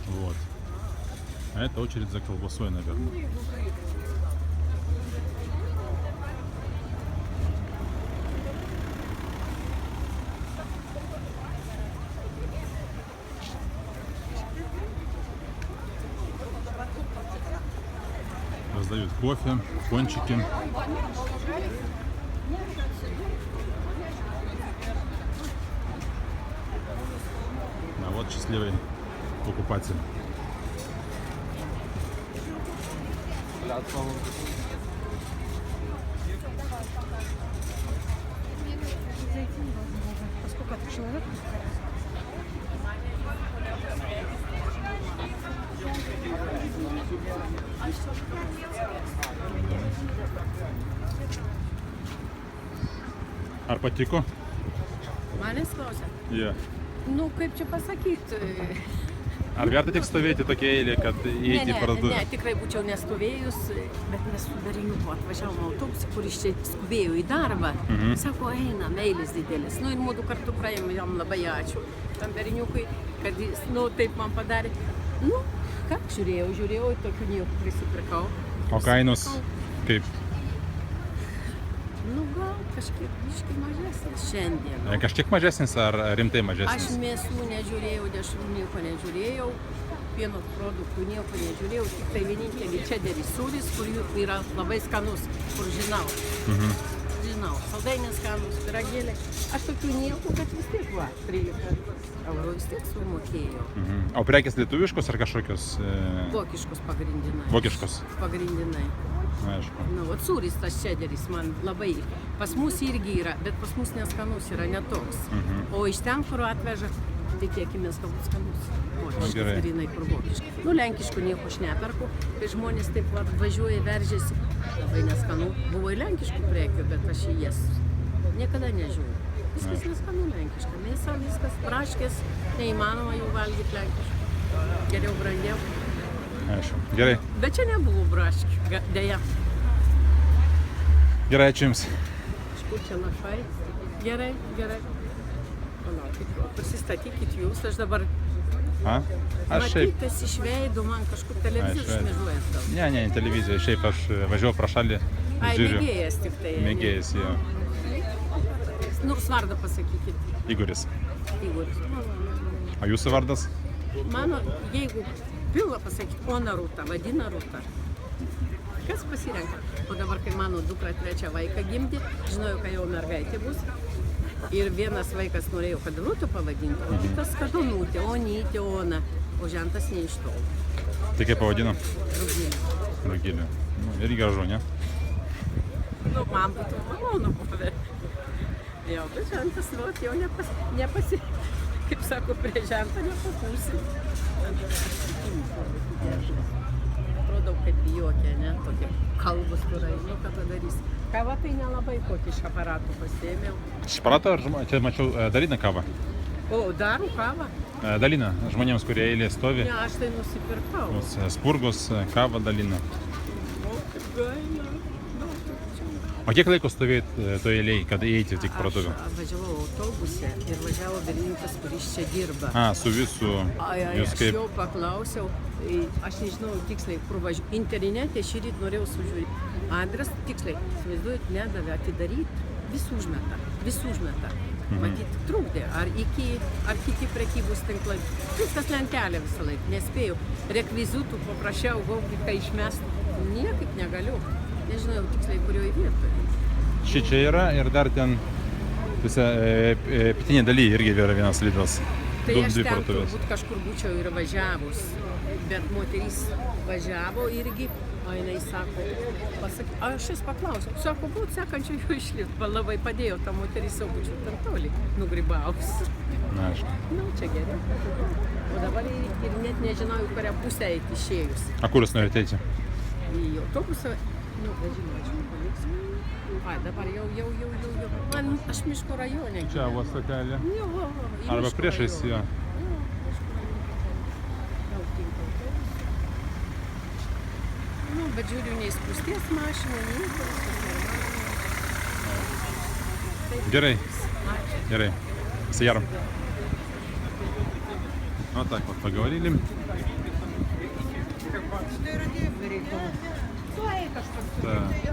Вот. А это очередь за колбасой, наверное. Раздают кофе, пончики. А вот счастливый покупатель. А сколько это человек? Ar patiko? Manęs klausia. Yeah. Nu, kaip čia pasakyti? Ar verta tik stovėti tokia eilė, kad įeiti į parduotuvę? Ne, tikrai būčiau nestovėjus, bet mes su Berniuku atvažiavom autobusu, kuris čia skubėjo į darbą. Sako, einam, eilės didelis. Nu ir mūdu kartu praėjom, jam labai ačiū tam Berniukui, kad jis, nu, taip man padarė. Nu, ką, žiūrėjau, tokių nieko prisipirkau. O kainos kaip? Nu, gal kažkiek biškai mažesnis šiandien. Kažkiek mažesnis ar rimtai Aš mažesnis? mėsų nežiūrėjau, dešrų nieko nežiūrėjau, pieno produktų nieko nežiūrėjau, tik tai vienintelį čederį sūris, kur yra labai skanus, kur žinau. Žinau, saldainės skanus, pyragėlė. Aš tokių nieko, bet vis tiek va, 13 eurų vis tiek sumokėjau. O prekės lietuviškos ar kažkokios? Vokiškos pagrindinai. Vokiškos. Pagrindinai. Aišku. Nu, vat sūris tas čederis man labai, pas mus irgi yra, bet pas mus neskanus yra netoks. O iš ten, kur atveža, tikėkimės, kad bus skanus. Vokiškas, gerai. grinai kur vokiškas. Nu, lenkiškų nieko aš neperku, kai žmonės taip vat važiuoja, veržiasi. Labai neskanu. Buvo ir lenkiškų prekių, bet aš į jas niekada nežiūriu. Viskas neskanu lenkiška. Mėsa, viskas, braškės, neįmanoma jų valgyti lenkiškų. Geriau brangiau. Aišku. Gerai. Bet čia nebuvo braškių, dėja. Gerai, ačiū Jums. Iš kur čia lašai? Gerai, gerai. Palaukit, prisistatykit jūs, aš dabar A? Aš šiaip. matytas iš veidų, man kažkur televizijos veidų. šmėžuojas gal. Ne, televizijoje. Šiaip aš važiavau pro šalį. Ai, Žiūriu. mėgėjas tik tai. Mėgėjas, jo. Nu, svardą pasakykit, Igoris. Igoris. O Jūsų vardas? Mano, jeigu pilną pasakyti, Ona Rūta, vadina Rūta. Kas pasirenka? O dabar, kai mano dukra trečią vaiką gimdė, žinojau, kad jau mergaitė bus. Ir vienas vaikas norėjo, kad Rūtų pavadintų, o kitas, kad Onutė, Onytė, Ona. O žentas ne iš tolo. Tai kaip pavadino? Rugilė. Rugilė. Nu, irgi gražu, ne? Nu, man būtų malonu pavadinti. Jo, bet žentas, vat, jau nepasi... Kaip sako, prie žento nepapūsi. Atrodo, kad juokia, ne? Tokie kalbos, kur žinau, ką padarys. Kava tai nelabai kokį iš aparatų pasėmiau. Iš aparato ar čia mačiau dalina kavą? O, darau kavą? Dalina žmonėms, kurie eilė stovi. Ne, aš tai nusipirkau. Spurgos kavą dalina. O, kaip gaila. O kiek laiko stovėjot toje eilėje, kad įeiti tik parduotuvę? Aš važiavau autobuse ir važiavo Berniukas, kuris čia dirba. A, su visu. Jūs Aš kaip... jau paklausiau, aš nežinau tiksliai, kur važiuoju. Internete šį rytą norėjau sužiūrėti. Adres tiksliai, įsivaizduojat, nedavė atidaryti, vis užmeta. Matyt, trukdė, ar kiti prekybos tinklai. Viskas lentelė visą laiką, nespėjau. Rekvizitų paprašiau, gaukit, kai išmest. Niekaip negaliu. Nežinau tiksliai, kurioje vietoje. Ši čia yra ir dar ten pietinė daly irgi yra vienas Lidlas. Tai aš Dvi ten parduotuvės. turbūt kažkur būčiau ir važiavus, bet moteris važiavo irgi, o jinai sako, aš jas paklausiau, sako, būt sekančio jo išlipt, labai padėjo, ta moteris jau būčiau per toli nugribavus. Na, aišku. Nu, čia geriau. O dabar ir net nežinau, į kurią pusę eiti išėjus. A kur jūs norite eiti? Į autobusą, nu, važinau, aš nepaliksiu. Ai, dabar jau. Man, aš Miško rajone. Čia va stotelė. Jo, į Arba Miško priešais rajoną. jo. Jo, Miško rajone. Gal tinka autobusas. Nu, bet žiūriu, nei spūsties mašinų, nieko, viskas normalu. Gerai, Ačiū. gerai. Всё яро. Вот так вот поговорили. Так.